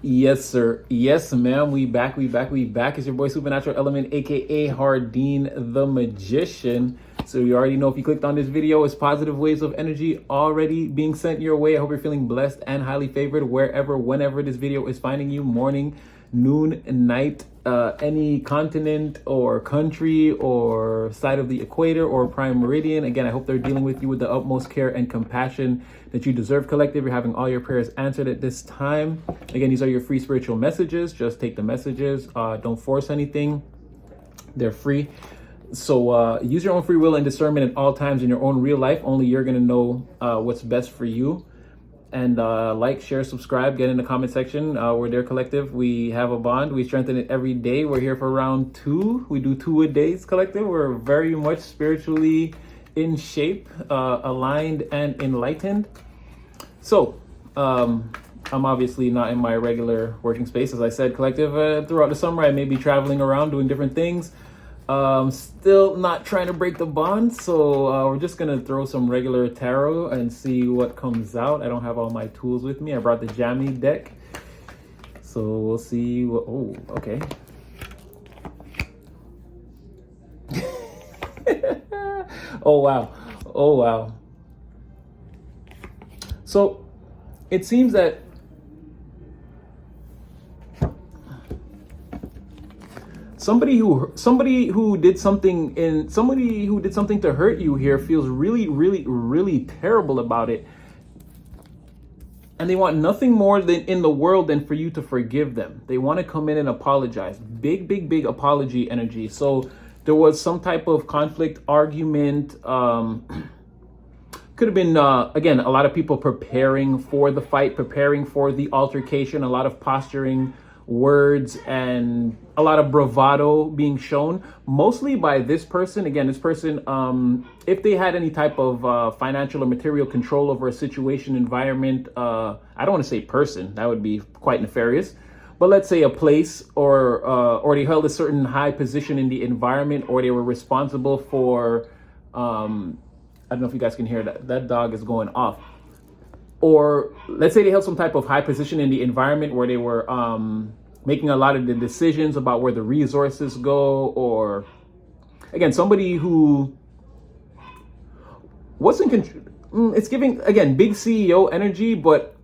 Yes, sir. Yes, ma'am. We back. It's your boy Supernatural Element, aka Hardeen the Magician. So you already know if you clicked on this video, it's positive waves of energy already being sent your way. I hope you're feeling blessed and highly favored wherever, whenever this video is finding you, morning, noon, night, any continent or country or side of the equator or prime meridian. Again, I hope they're dealing with you with the utmost care and compassion that you deserve, collective. You're having all your prayers answered at this time. Again, these are your free spiritual messages. Just take the messages. Don't force anything. They're free. So use your own free will and discernment at all times in your own real life. Only you're going to know what's best for you. And like, share, subscribe, get in the comment section. We're there, collective. We have a bond. We strengthen it every day. We're here for round 2. We do 2-a-days, collective. We're very much spiritually in shape, aligned, and enlightened. So I'm obviously not in my regular working space. As I said, collective, throughout the summer, I may be traveling around doing different things. Still not trying to break the bond, so we're just gonna throw some regular tarot and see what comes out. I don't have all my tools with me. I brought the jammy deck, so we'll see what. Oh, okay. Oh wow. So it seems that somebody who did something to hurt you here feels really terrible about it, and they want nothing more than in the world than for you to forgive them. They want to come in and apologize. Big apology energy. So there was some type of conflict, argument. Could have been again, a lot of people preparing for the fight, preparing for the altercation, a lot of posturing, words, and a lot of bravado being shown, mostly by this person. Again, this person, if they had any type of financial or material control over a situation, environment, I don't want to say person, that would be quite nefarious, but let's say a place, or they held a certain high position in the environment, or they were responsible for, I don't know if you guys can hear that. That dog is going off. Or let's say they held some type of high position in the environment where they were making a lot of the decisions about where the resources go, or again, somebody who wasn't it's giving, again, big CEO energy, but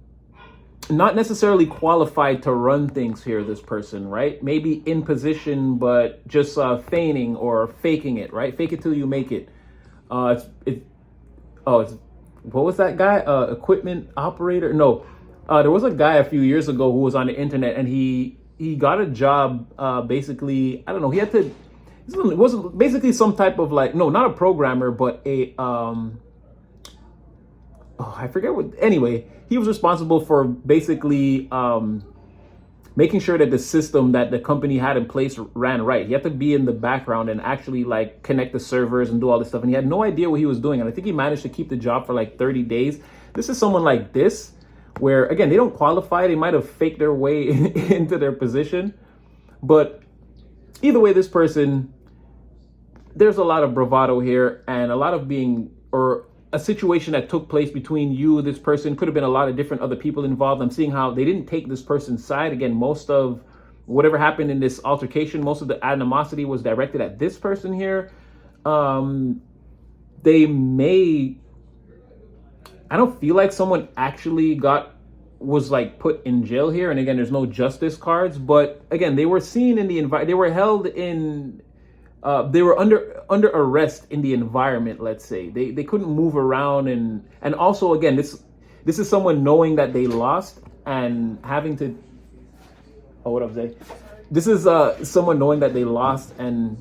not necessarily qualified to run things here, this person, right? Maybe in position, but just feigning or faking it, right? Fake it till you make it. It's what was that guy? Equipment operator? No, there was a guy a few years ago who was on the internet, and he got a job. Basically, I don't know. It was basically some type of, like, no, not a programmer, but a I forget what. Anyway, he was responsible for basically making sure that the system that the company had in place ran right. He had to be in the background and actually, like, connect the servers and do all this stuff. And he had no idea what he was doing. And I think he managed to keep the job for like 30 days. This is someone like this, where, again, they don't qualify. They might have faked their way into their position. But either way, this person, there's a lot of bravado here, and a lot of a situation that took place between you, this person. Could have been a lot of different other people involved. I'm seeing how they didn't take this person's side. Again, most of whatever happened in this altercation, most of the animosity was directed at this person here. They may, I don't feel like someone actually was like put in jail here. And again, there's no justice cards, but again, they were seen in the environment. They were held in, they were under arrest in the environment, let's say. They couldn't move around, and also, again, this is someone knowing that they lost and having to, what I'm saying, this is someone knowing that they lost, and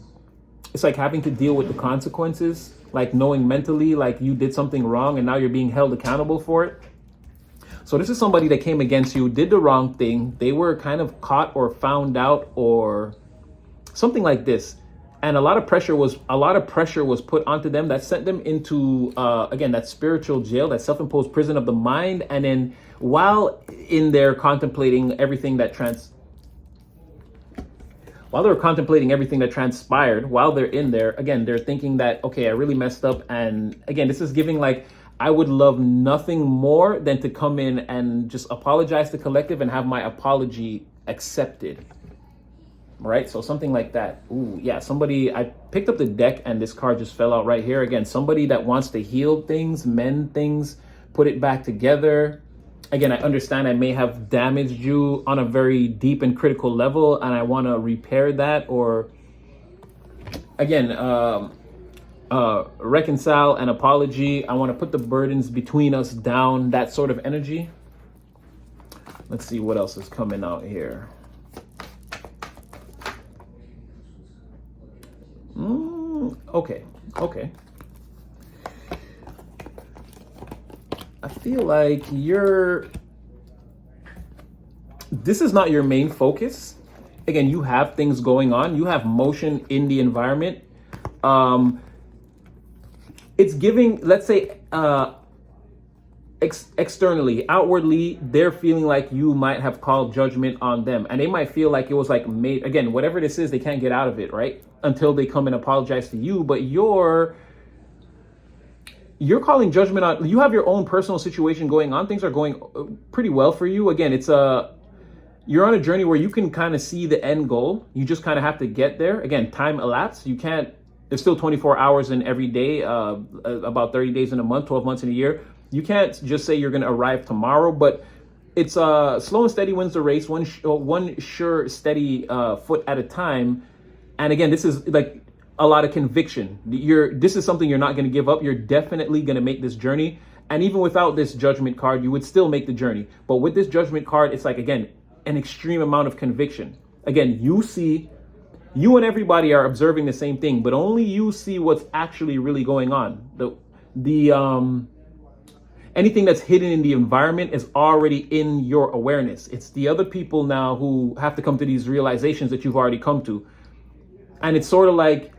it's like having to deal with the consequences, like knowing mentally like you did something wrong and now you're being held accountable for it. So this is somebody that came against you, did the wrong thing. They were kind of caught or found out or something like this. And a lot of pressure was put onto them that sent them into, again, that spiritual jail, that self-imposed prison of the mind. And then while in there contemplating everything that transpired, while they're in there, again, they're thinking that, okay, I really messed up. And again, this is giving, like, I would love nothing more than to come in and just apologize to collective and have my apology accepted. Right? So something like that. Ooh, yeah. Somebody, I picked up the deck and this card just fell out right here. Again, somebody that wants to heal things, mend things, put it back together. Again, I understand I may have damaged you on a very deep and critical level, and I want to repair that, or again, reconcile an apology. I want to put the burdens between us down, that sort of energy. Let's see what else is coming out here. Okay. I feel like this is not your main focus. Again, you have things going on. You have motion in the environment. It's giving, let's say, externally, outwardly, they're feeling like you might have called judgment on them, and they might feel like it was like made, again, whatever this is, they can't get out of it, right? Until they come and apologize to you. But you're calling judgment on, you have your own personal situation going on. Things are going pretty well for you. Again, you're on a journey where you can kind of see the end goal. You just kind of have to get there. Again, time elapsed. You can't, there's still 24 hours in every day, about 30 days in a month, 12 months in a year. You can't just say you're going to arrive tomorrow, but it's slow and steady wins the race, one sure, steady foot at a time. And again, this is like a lot of conviction. This is something you're not going to give up. You're definitely going to make this journey. And even without this judgment card, you would still make the journey. But with this judgment card, it's like, again, an extreme amount of conviction. Again, you and everybody are observing the same thing, but only you see what's actually really going on. Anything that's hidden in the environment is already in your awareness. It's the other people now who have to come to these realizations that you've already come to. And it's sort of like,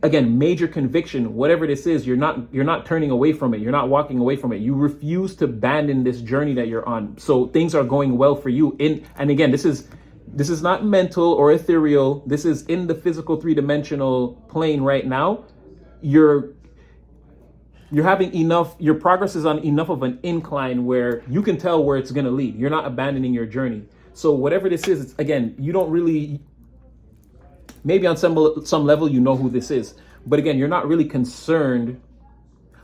again, major conviction, whatever this is, you're not turning away from it. You're not walking away from it. You refuse to abandon this journey that you're on. So things are going well for you. And again, this is not mental or ethereal. This is in the physical 3-dimensional plane right now. You're having enough, your progress is on enough of an incline where you can tell where it's going to lead. You're not abandoning your journey. So whatever this is, it's, again, you don't really, maybe on some level, you know who this is, but again, you're not really concerned.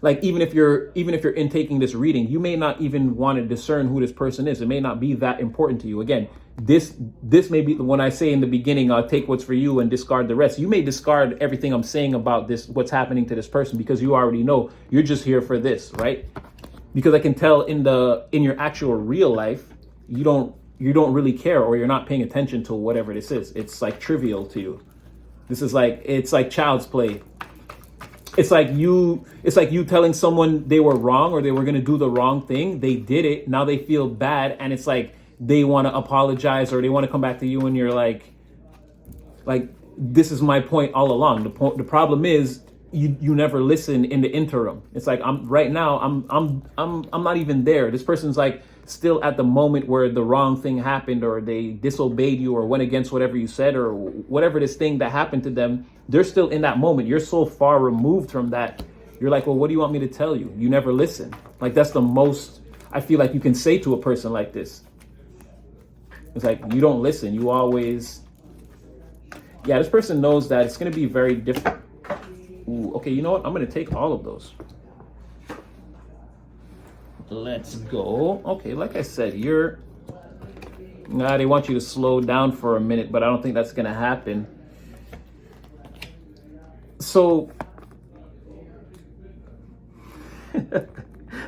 Like, even if you're intaking this reading, you may not even want to discern who this person is. It may not be that important to you. Again, this may be, when I say in the beginning, take what's for you and discard the rest. You may discard everything I'm saying about this, what's happening to this person, because you already know you're just here for this, right? Because I can tell in your actual real life, you don't really care, or you're not paying attention to whatever this is. It's like trivial to you. It's like child's play. It's like you telling someone they were wrong or they were going to do the wrong thing. They did it. Now they feel bad. And it's like they want to apologize or they want to come back to you. And you're like, this is my point all along. The problem is you never listen in the interim. It's like, I'm not even there. This person's like still at the moment where the wrong thing happened, or they disobeyed you or went against whatever you said, or whatever this thing that happened to them. They're still in that moment. You're so far removed from that. You're like, well, what do you want me to tell you? You never listen. Like, that's the most I feel like you can say to a person like this. It's like, you don't listen. You always, yeah, this person knows that it's going to be very different. Ooh, okay, you know what? I'm going to take all of those. Let's go. Okay, like I said, they want you to slow down for a minute, but I don't think that's going to happen. So,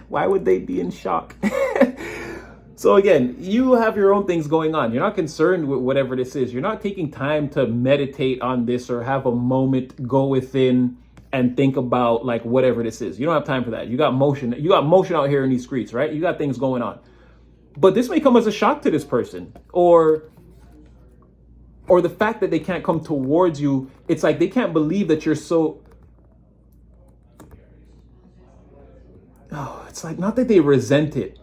why would they be in shock? So again, you have your own things going on. You're not concerned with whatever this is. You're not taking time to meditate on this or have a moment, go within and think about like whatever this is. You don't have time for that. You got motion. You got motion out here in these streets, right? You got things going on. But this may come as a shock to this person, or the fact that they can't come towards you. It's like they can't believe that you're so. Oh, it's like, not that they resent it.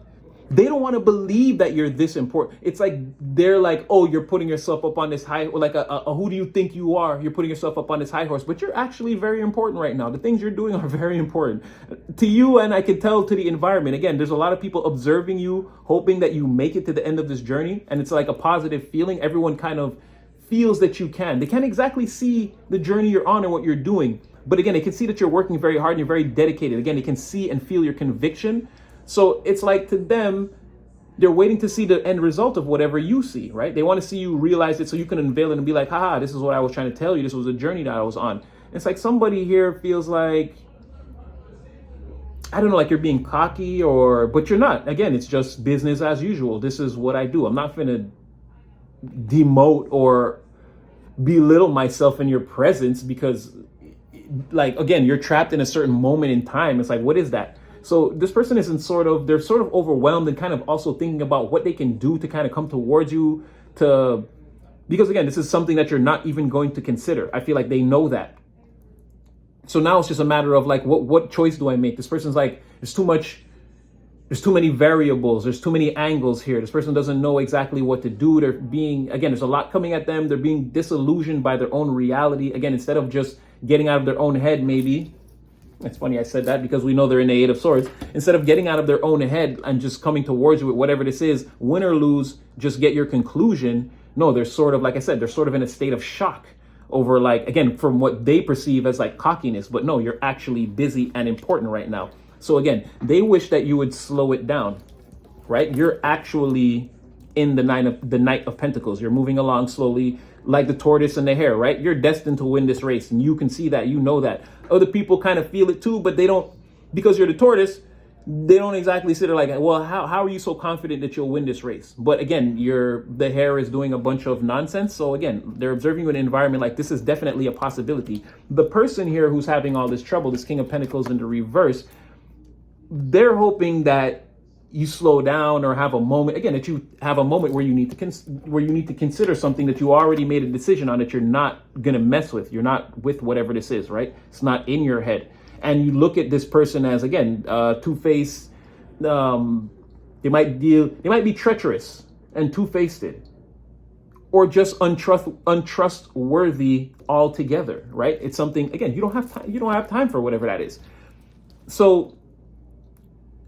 they don't want to believe that you're this important. It's like they're like, oh, you're putting yourself up on this high, or like a who do you think you are? You're putting yourself up on this high horse, but you're actually very important right now. The things you're doing are very important to you, and I can tell to the environment. Again, there's a lot of people observing you, hoping that you make it to the end of this journey, and it's like a positive feeling. Everyone kind of feels that you can. They can't exactly see the journey you're on and what you're doing, but again, they can see that you're working very hard and you're very dedicated. Again, they can see and feel your conviction. So it's like to them, they're waiting to see the end result of whatever you see, right? They want to see you realize it so you can unveil it and be like, haha, this is what I was trying to tell you. This was a journey that I was on. It's like somebody here feels like, I don't know, like you're being cocky but you're not. Again, it's just business as usual. This is what I do. I'm not going to demote or belittle myself in your presence because, like, again, you're trapped in a certain moment in time. It's like, what is that? So this person they're sort of overwhelmed and kind of also thinking about what they can do to kind of come towards you because again, this is something that you're not even going to consider. I feel like they know that. So now it's just a matter of like, what choice do I make? This person's like, there's too many variables. There's too many angles here. This person doesn't know exactly what to do. There's a lot coming at them. They're being disillusioned by their own reality. Again, instead of just getting out of their own head, maybe. It's funny I said that because we know they're in the Eight of Swords. Instead of getting out of their own head and just coming towards you with whatever this is, win or lose, just get your conclusion. No, they're sort of, like I said, they're sort of in a state of shock over, like, again, from what they perceive as like cockiness. But no, you're actually busy and important right now. So again, they wish that you would slow it down, right? You're actually in the Knight of Pentacles. You're moving along slowly like the tortoise and the hare, right? You're destined to win this race, and you can see that, you know that. Other people kind of feel it too, but they don't, because you're the tortoise, they don't exactly sit there like, well, how are you so confident that you'll win this race? But again, the hare is doing a bunch of nonsense. So again, they're observing you in an environment like this is definitely a possibility. The person here who's having all this trouble, this King of Pentacles in the reverse, they're hoping that you slow down or have a moment, again, that you have a moment where you need to consider something that you already made a decision on, that you're not going to mess with. You're not with whatever this is, right? It's not in your head. And you look at this person as, again, two-faced. They might be treacherous and two-faced, or just untrustworthy altogether, right? It's something, again, you don't have time for whatever that is. So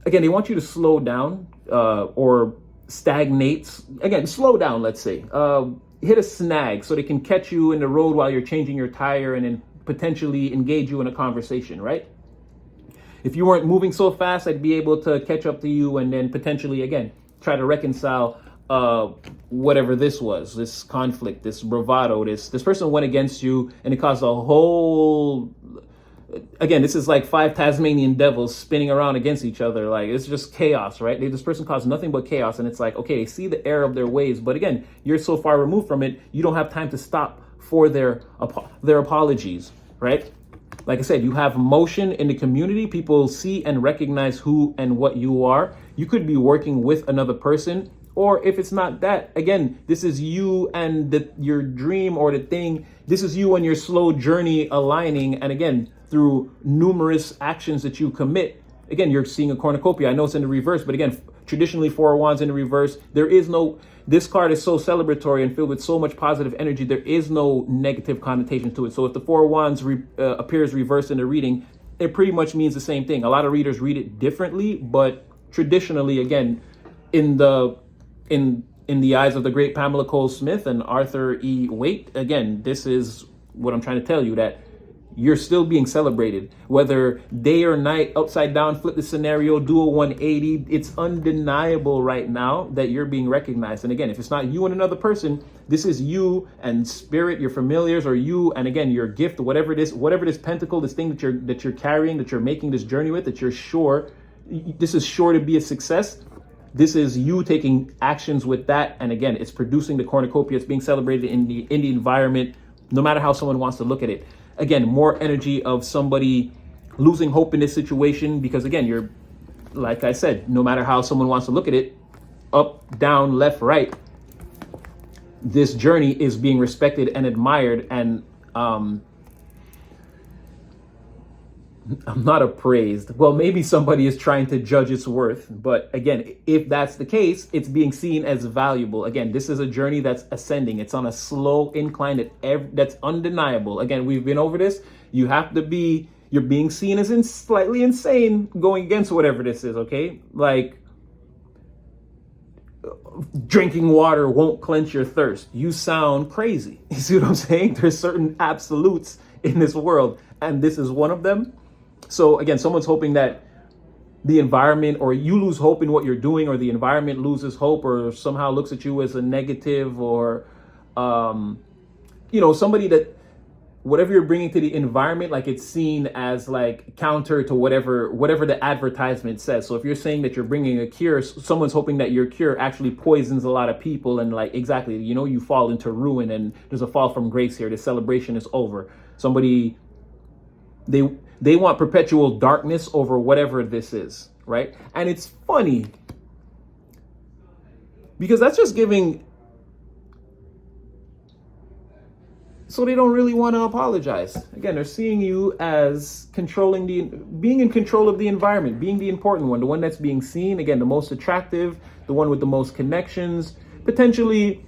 again, they want you to slow down or stagnate. Again, slow down, let's say. Hit a snag so they can catch you in the road while you're changing your tire and then potentially engage you in a conversation, right? If you weren't moving so fast, I'd be able to catch up to you and then potentially, again, try to reconcile whatever this was, this conflict, this bravado, this person went against you and it caused a whole... Again, this is like 5 Tasmanian devils spinning around against each other. Like, it's just chaos, right? This person caused nothing but chaos. And it's like, okay, they see the error of their ways. But again, you're so far removed from it, you don't have time to stop for their apologies, right? Like I said, you have motion in the community. People see and recognize who and what you are. You could be working with another person. Or if it's not that, again, this is you and your dream or the thing. This is you and your slow journey aligning. And again, through numerous actions that you commit. Again, you're seeing a cornucopia. I know it's in the reverse, but again, traditionally 4 of Wands in the reverse, this card is so celebratory and filled with so much positive energy. There is no negative connotation to it. So if the 4 of Wands appears reversed in the reading, it pretty much means the same thing. A lot of readers read it differently, but traditionally, again, in the eyes of the great Pamela Cole Smith and Arthur E. Waite, again, this is what I'm trying to tell you, that you're still being celebrated. Whether day or night, upside down, flip the scenario, do a 180, it's undeniable right now that you're being recognized. And again, if it's not you and another person, this is you and spirit, your familiars, or you and again, your gift, whatever this pentacle, this thing that you're carrying, that you're making this journey with, that you're sure, this is sure to be a success. This is you taking actions with that. And again, it's producing the cornucopia. It's being celebrated in the environment, no matter how someone wants to look at it. Again, more energy of somebody losing hope in this situation, because again, you're, like I said, no matter how someone wants to look at it, up, down, left, right, this journey is being respected and admired. And I'm not appraised. Well, maybe somebody is trying to judge its worth. But again, if that's the case, it's being seen as valuable. Again, this is a journey that's ascending. It's on a slow incline that's undeniable. Again, we've been over this. You're being seen as slightly insane going against whatever this is, okay? Like, drinking water won't quench your thirst. You sound crazy. You see what I'm saying? There's certain absolutes in this world, and this is one of them. So again, someone's hoping that the environment, or you lose hope in what you're doing, or the environment loses hope, or somehow looks at you as a negative, or somebody that whatever you're bringing to the environment, like it's seen as like counter to whatever the advertisement says. So if you're saying that you're bringing a cure, someone's hoping that your cure actually poisons a lot of people, and like exactly, you fall into ruin, and there's a fall from grace here. The celebration is over. Somebody, they want perpetual darkness over whatever this is, right? And it's funny because that's just giving. So they don't really want to apologize. Again, they're seeing you as being in control of the environment, being the important one, the one that's being seen, again, the most attractive, the one with the most connections, potentially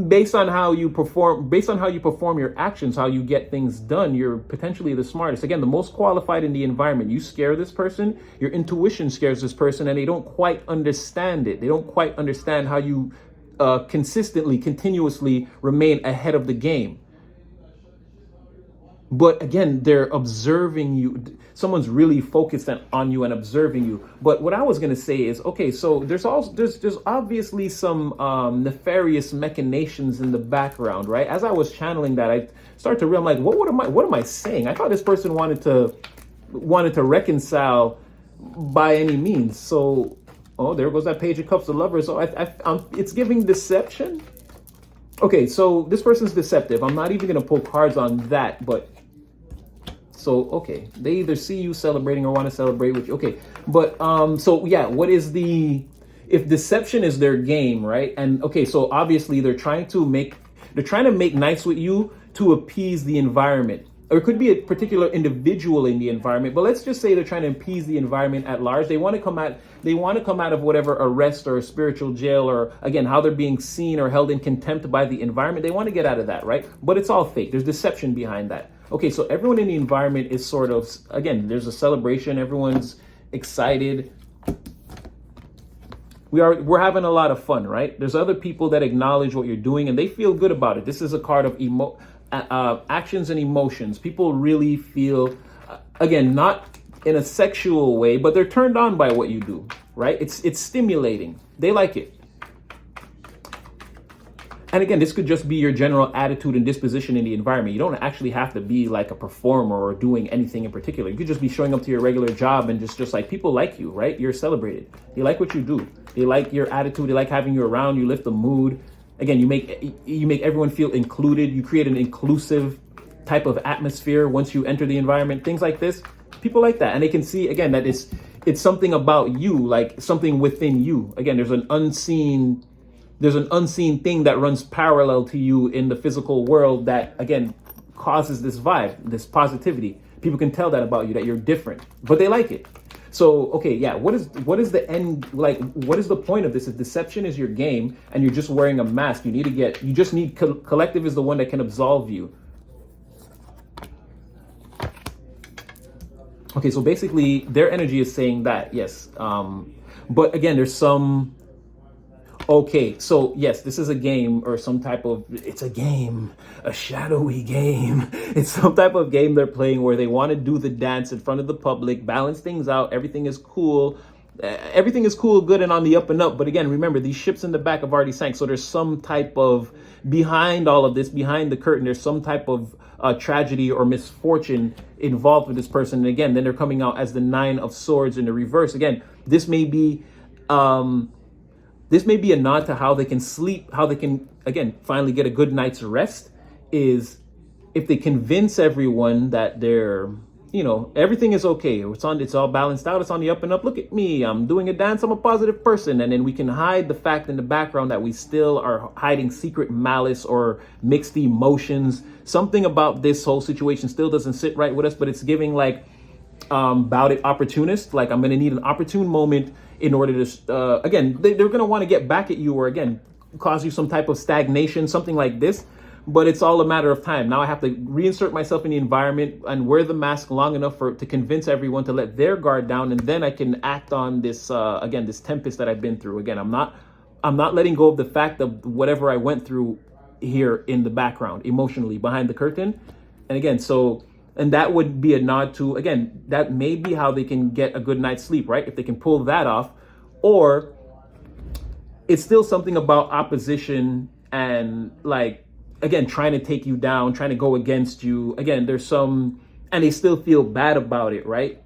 based on how you perform your actions, how you get things done, you're potentially the smartest. Again, the most qualified in the environment. You scare this person, your intuition scares this person, and they don't quite understand it. They don't quite understand how you continuously remain ahead of the game. But again, they're observing you. Someone's really focused on you and observing you. But what I was going to say is, okay, so there's obviously some nefarious machinations in the background, right? As I was channeling that, I started to realize, like, what am I saying? I thought this person wanted to reconcile by any means. So, there goes that page of cups of lovers. So it's giving deception. Okay, so this person's deceptive. I'm not even going to pull cards on that, but so, okay, they either see you celebrating or want to celebrate with you. Okay, but so yeah, if deception is their game, right? And okay, so obviously they're trying to make nice with you to appease the environment. Or it could be a particular individual in the environment, but let's just say they're trying to appease the environment at large. They want to come out of whatever arrest or spiritual jail, or again, how they're being seen or held in contempt by the environment. They want to get out of that, right? But it's all fake. There's deception behind that. Okay, so everyone in the environment is sort of, again, there's a celebration. Everyone's excited. We're having a lot of fun, right? There's other people that acknowledge what you're doing and they feel good about it. This is a card of actions and emotions. People really feel, again, not in a sexual way, but they're turned on by what you do, right? It's stimulating. They like it. And again, this could just be your general attitude and disposition in the environment. You don't actually have to be like a performer or doing anything in particular. You could just be showing up to your regular job and just like, people like you, right? You're celebrated. They like what you do. They like your attitude. They like having you around. You lift the mood. Again, you make everyone feel included. You create an inclusive type of atmosphere once you enter the environment. Things like this, people like that. And they can see, again, that it's something about you, like something within you. Again, there's an unseen thing that runs parallel to you in the physical world that, again, causes this vibe, this positivity. People can tell that about you, that you're different, but they like it. So, okay, yeah, what is the end, like, what is the point of this? If deception is your game and you're just wearing a mask, collective is the one that can absolve you. Okay, so basically their energy is saying that, yes. But again, there's some, okay, so yes, this is a game or some type of, it's a game, a shadowy game. It's some type of game they're playing where they want to do the dance in front of the public, balance things out. Everything is cool. Everything is cool, good, and on the up and up. But again, remember, these ships in the back have already sank. So there's some type of, behind all of this, behind the curtain, there's some type of tragedy or misfortune involved with this person. And again, then they're coming out as the 9 of Swords in the reverse. Again, this may be a nod to how they can sleep, how they can, again, finally get a good night's rest, is if they convince everyone that they're, everything is okay. It's all balanced out. It's on the up and up. Look at me. I'm doing a dance. I'm a positive person. And then we can hide the fact in the background that we still are hiding secret malice or mixed emotions. Something about this whole situation still doesn't sit right with us, but it's giving like, bout it opportunist. Like, I'm going to need an opportune moment in order to, again, they're going to want to get back at you, or again, cause you some type of stagnation, something like this. But it's all a matter of time. Now I have to reinsert myself in the environment and wear the mask long enough to convince everyone to let their guard down, and then I can act on this again, this tempest that I've been through. Again, I'm not letting go of the fact of whatever I went through here in the background, emotionally, behind the curtain. And again, and that would be a nod to, again, that may be how they can get a good night's sleep, right? If they can pull that off. Or it's still something about opposition and, like, again, trying to take you down, trying to go against you. Again, and they still feel bad about it, right?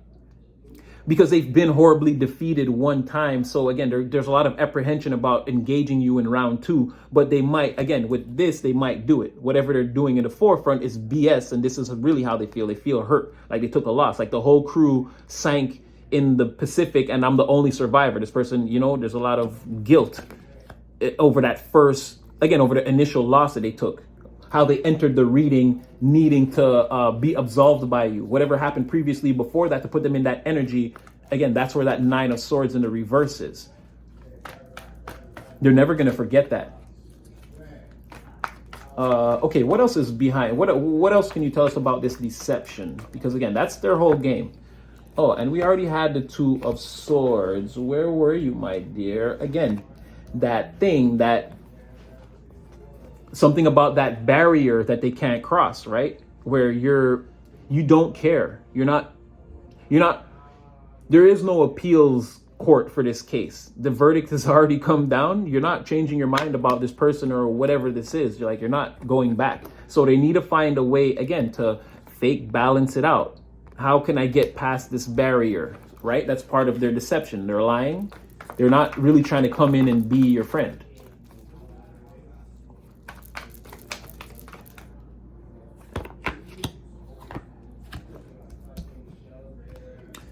Because they've been horribly defeated one time. So again, there's a lot of apprehension about engaging you in round 2, but they might, again, with this, they might do it. Whatever they're doing in the forefront is BS. And this is really how they feel. They feel hurt, like they took a loss, like the whole crew sank in the Pacific and I'm the only survivor. This person, there's a lot of guilt over that over the initial loss that they took, how they entered the reading needing to be absolved by you. Whatever happened previously before that to put them in that energy. Again, that's where that 9 of Swords in the reverse is. They're never going to forget that. Okay, what else is behind? What else can you tell us about this deception? Because again, that's their whole game. Oh, and we already had the 2 of Swords. Where were you, my dear? Again, something about that barrier that they can't cross, right? Where you don't care. You're not, there is no appeals court for this case. The verdict has already come down. You're not changing your mind about this person or whatever this is. You're not going back. So they need to find a way, again, to fake balance it out. How can I get past this barrier, right? That's part of their deception. They're lying. They're not really trying to come in and be your friend.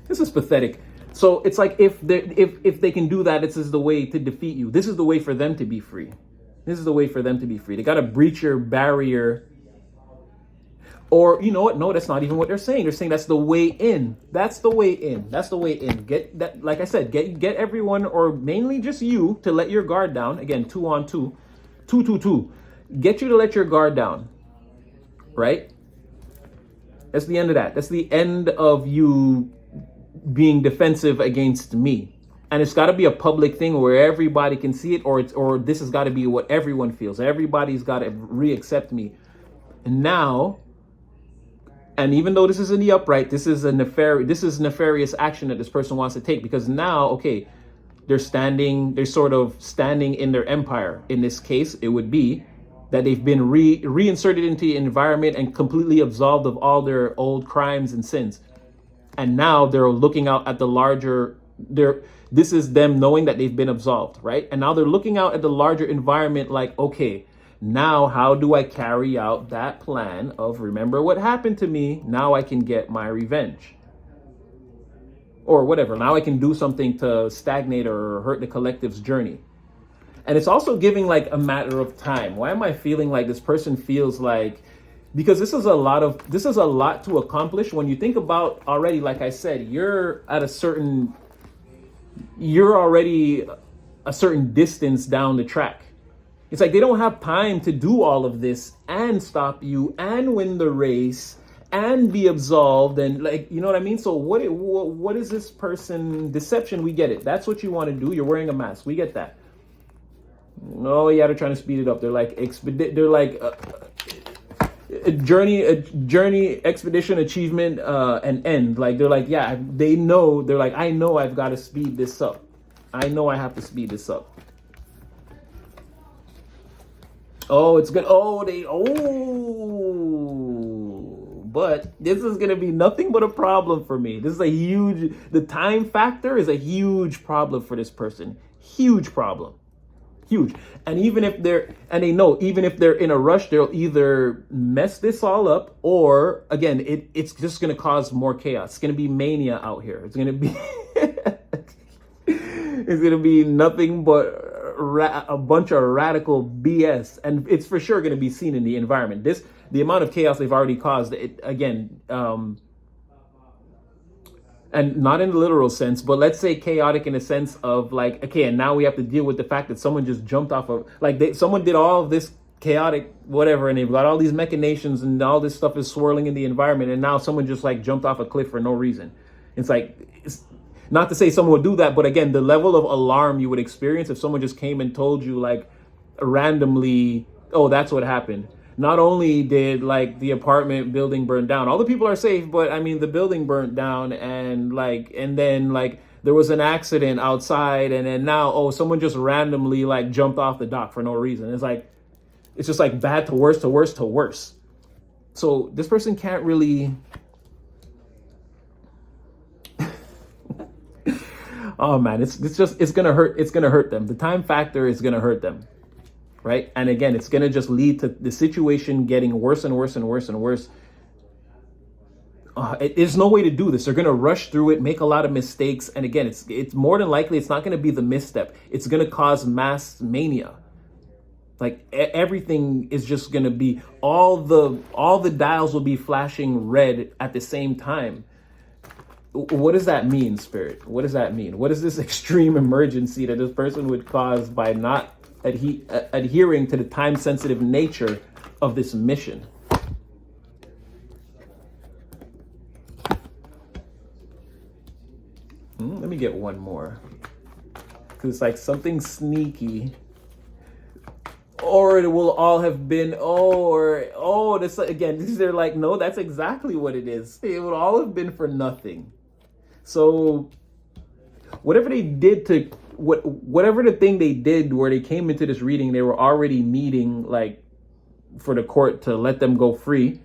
This is pathetic. So it's like if they can do that, this is the way to defeat you. This is the way for them to be free. This is the way for them to be free. They got to breach your barrier. Or, you know what? No, that's not even what they're saying. They're saying that's the way in. That's the way in. That's the way in. Get that, like I said, get everyone, or mainly just you, to let your guard down. Again, 2 on 2. 2, 2, 2. Get you to let your guard down. Right? That's the end of that. That's the end of you being defensive against me. And it's got to be a public thing where everybody can see it, or this has got to be what everyone feels. Everybody's got to re-accept me. And now, and even though this is in the upright, this is nefarious action that this person wants to take, because now, okay, they're sort of standing in their empire. In this case, it would be that they've been reinserted into the environment and completely absolved of all their old crimes and sins. And now they're looking out at the larger, this is them knowing that they've been absolved, right? And now they're looking out at the larger environment like, okay, now how do I carry out that plan of, remember what happened to me, now I can get my revenge. Or whatever, now I can do something to stagnate or hurt the collective's journey. And it's also giving like a matter of time. Why am I feeling like this person feels like, because this is a lot to accomplish. When you think about already, like I said, you're already a certain distance down the track. It's like they don't have time to do all of this and stop you and win the race and be absolved, and like, you know what I mean? So what is this person? Deception, we get it. That's what you want to do. You're wearing a mask. We get that. Oh yeah, they're trying to speed it up. They're like a journey, expedition, achievement, and end. Like they're like, yeah, they know. They're like, I know I've got to speed this up. I know I have to speed this up. Oh, it's good. But this is going to be nothing but a problem for me. This is the time factor is a huge problem for this person. Huge problem. Huge. And even if even if they're in a rush, they'll either mess this all up, or again, it's just going to cause more chaos. It's going to be mania out here. It's going to be, it's going to be nothing but a bunch of radical BS, and it's for sure going to be seen in the environment. The amount of chaos they've already caused, and not in the literal sense, but let's say chaotic in a sense of like, okay, and now we have to deal with the fact that someone just jumped off of, like, someone did all of this chaotic whatever, and they've got all these machinations and all this stuff is swirling in the environment, and now someone just like jumped off a cliff for no reason. It's like, it's not to say someone would do that, but again, the level of alarm you would experience if someone just came and told you like randomly, oh, that's what happened. Not only did like the apartment building burn down, all the people are safe, but I mean the building burnt down, and then like there was an accident outside, and then now, oh, someone just randomly like jumped off the dock for no reason. It's like, it's just like bad to worse to worse to worse. So this person can't really oh man, it's gonna hurt them. The time factor is gonna hurt them. Right? And again, it's going to just lead to the situation getting worse and worse and worse and worse. There's no way to do this. They're going to rush through it, make a lot of mistakes. And again, it's more than likely, it's not going to be the misstep. It's going to cause mass mania. Like everything is just going to be, all the dials will be flashing red at the same time. What does that mean, Spirit? What does that mean? What is this extreme emergency that this person would cause by not adhering to the time-sensitive nature of this mission? Let me get one more, because it's like something sneaky, or it will all have been, this again. They're like, no, that's exactly what it is. It would all have been for nothing. So whatever they did to whatever the thing they did where they came into this reading, they were already needing like for the court to let them go free.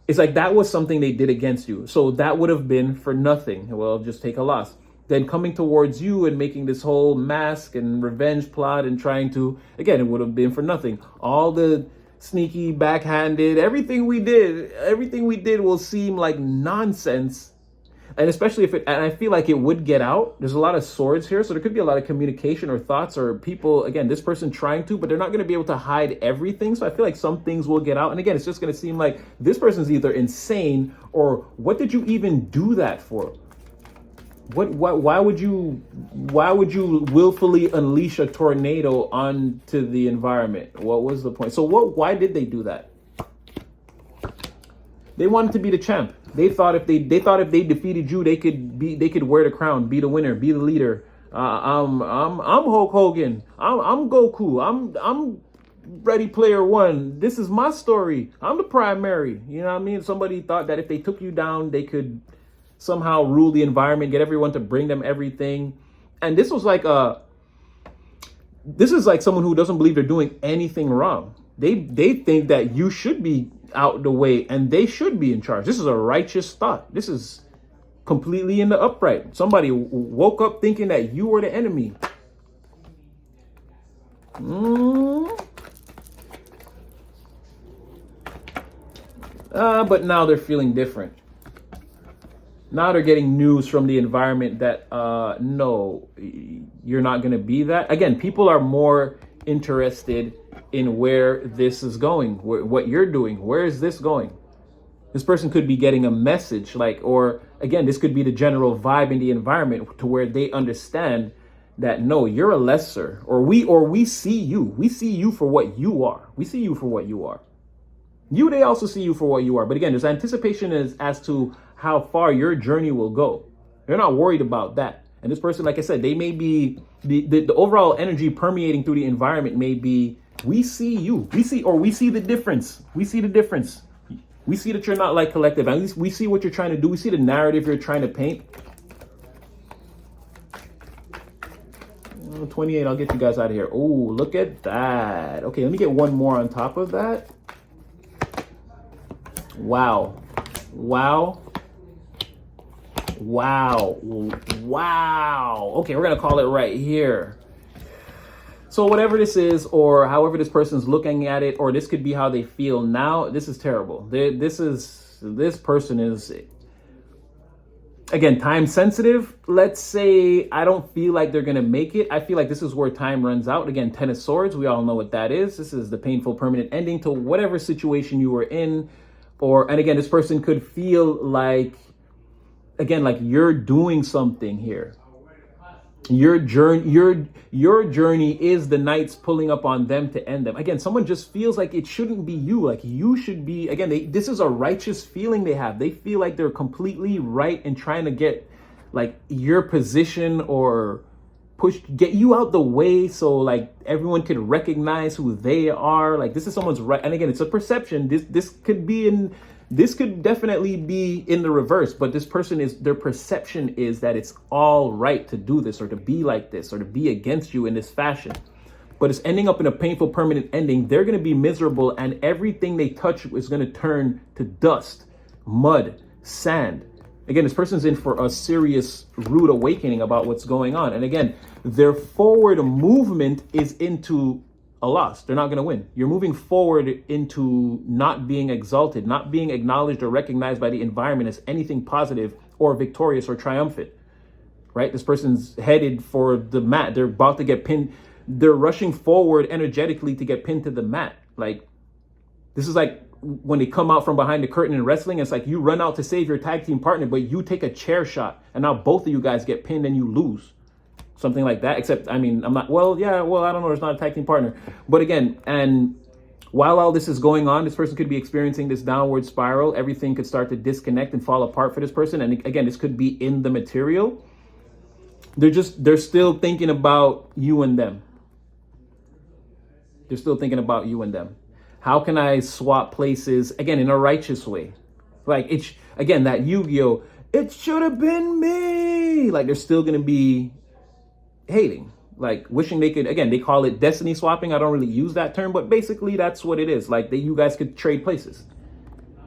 It's like that was something they did against you. So that would have been for nothing. Well, just take a loss. Then coming towards you and making this whole mask and revenge plot and trying to, again, it would have been for nothing. All the sneaky, backhanded, everything we did will seem like nonsense. And especially and I feel like it would get out. There's a lot of swords here, so there could be a lot of communication or thoughts or people, again, this person trying to, but they're not going to be able to hide everything. So I feel like some things will get out. And again, it's just going to seem like this person's either insane or what did you even do that for? Why would you willfully unleash a tornado onto the environment? What was the point? So why did they do that? They wanted to be the champ. They thought if they defeated you, they could wear the crown, be the winner, be the leader. I'm Hulk Hogan. I'm Goku. I'm Ready Player One. This is my story. I'm the primary. You know what I mean? Somebody thought that if they took you down, they could somehow rule the environment, get everyone to bring them everything. And this is like someone who doesn't believe they're doing anything wrong. They think that you should be out the way and they should be in charge. This is a righteous thought. This is completely in the upright. Somebody woke up thinking that you were the enemy. But now they're feeling different. Now they're getting news from the environment that no, you're not going to be that. Again, people are more interested in where this is going, what you're doing. Where is this going? This person could be getting a message, like, or again, this could be the general vibe in the environment to where they understand that no, you're a lesser, or we see you for what you are. We see you for what you are. They also see you for what you are. But again, there's anticipation as to how far your journey will go. They're not worried about that. And this person, like I said, they may be the overall energy permeating through the environment may be, we see you. We see the difference. We see the difference. We see that you're not like collective. At least we see what you're trying to do. We see the narrative you're trying to paint. 28, I'll get you guys out of here. Oh, look at that. Okay, let me get one more on top of that. Wow. Okay, we're gonna call it right here. So whatever this is, or however this person's looking at it, or this could be how they feel now, this is terrible. This person is, again, time sensitive. Let's say I don't feel like they're gonna make it. I feel like this is where time runs out. Again, Ten of Swords, we all know what that is. This is the painful permanent ending to whatever situation you were in. And again, this person could feel like again, like you're doing something here. Your journey is the knights pulling up on them to end them. Again, someone just feels like it shouldn't be you. Like you should be, again, this is a righteous feeling they have. They feel like they're completely right and trying to get like your position or get you out the way so like everyone could recognize who they are. Like this is someone's right. And again, it's a perception. This could definitely be in the reverse, but this person their perception is that it's all right to do this or to be like this or to be against you in this fashion. But it's ending up in a painful, permanent ending. They're going to be miserable and everything they touch is going to turn to dust, mud, sand. Again, this person's in for a serious rude awakening about what's going on. And again, their forward movement is into a loss. They're not going to win. You're moving forward into not being exalted, not being acknowledged or recognized by the environment as anything positive or victorious or triumphant, right? This person's headed for the mat. They're about to get pinned. They're rushing forward energetically to get pinned to the mat. Like this is like when they come out from behind the curtain in wrestling. It's like you run out to save your tag team partner, but you take a chair shot and now both of you guys get pinned and you lose. Something like that, except, I mean, I don't know, it's not a tag team partner. But again, and while all this is going on, this person could be experiencing this downward spiral. Everything could start to disconnect and fall apart for this person. And again, this could be in the material. They're still thinking about you and them. They're still thinking about you and them. How can I swap places, again, in a righteous way? Like, it's, again, that Yu-Gi-Oh! It should have been me. Like, they're still going to be hating, like wishing they could, again, they call it destiny swapping. I don't really use that term, but basically that's what it is. Like you guys could trade places.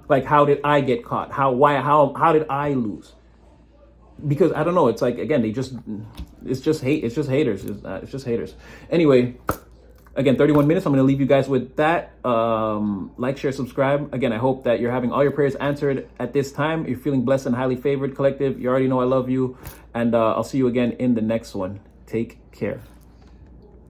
Like, how did I get caught? How did I lose? Because I don't know. It's like, again, it's just hate. It's just haters. It's just haters. Anyway, again, 31 minutes. I'm going to leave you guys with that. Like, share, subscribe. Again, I hope that you're having all your prayers answered at this time. You're feeling blessed and highly favored, collective. You already know I love you. And I'll see you again in the next one. Take care.